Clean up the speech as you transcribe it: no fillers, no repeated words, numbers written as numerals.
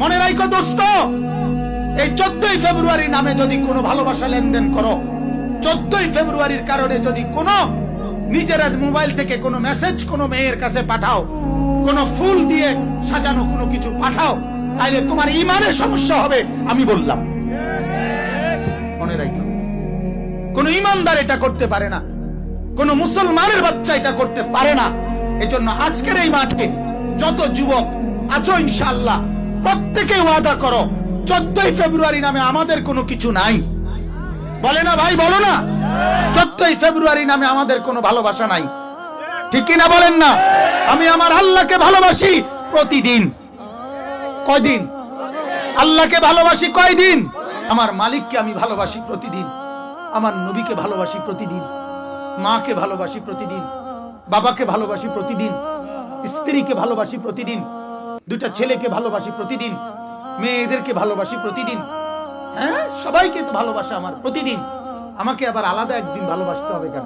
মনে রাখো দোস্ত, এই 14ই ফেব্রুয়ারি নামে যদি কোনো ভালোবাসা লেনদেন করো, 14ই ফেব্রুয়ারির কারণে যদি কোনো নিজের মোবাইল থেকে কোনো মেসেজ কোনো মেয়ের কাছে পাঠাও, কোনো ফুল দিয়ে সাজানো কোনো কিছু পাঠাও, তাইলে তোমার ঈমানের সমস্যা হবে। আমি বললাম, মনে রাখো, কোন ঈমানদার এটা করতে পারে না, কোন মুসলমানের বাচ্চা এটা করতে পারে না। এজন্য আজকের এই মাঠে যত যুবক আছো, ইনশাআল্লাহ প্রত্যেকে ওয়াদা করো, 14ই ফেব্রুয়ারি নামে আমাদের কোনো কিছু নাই। বলে না ভাই, বলো না, 14ই ফেব্রুয়ারি নামে আমাদের কোনো ভালোবাসা নাই, ঠিক কিনা বলেন না? আমি আমার আল্লাহকে ভালোবাসি প্রতিদিন। কয়দিন? আল্লাহকে ভালোবাসি কয়দিন? আমার মালিককে আমি ভালোবাসি প্রতিদিন, আমার নবীকে ভালোবাসি প্রতিদিন, মাকে ভালোবাসি প্রতিদিন, বাবাকে ভালোবাসি প্রতিদিন, স্ত্রীকে ভালোবাসি প্রতিদিন, দুটা ছেলেকে ভালোবাসি প্রতিদিন, মেয়েদেরকে ভালোবাসি প্রতিদিন। হ্যাঁ, সবাইকে তো ভালোবাসা আমার প্রতিদিন। আমাকে আবার আলাদা একদিন ভালোবাসতে হবে কেন?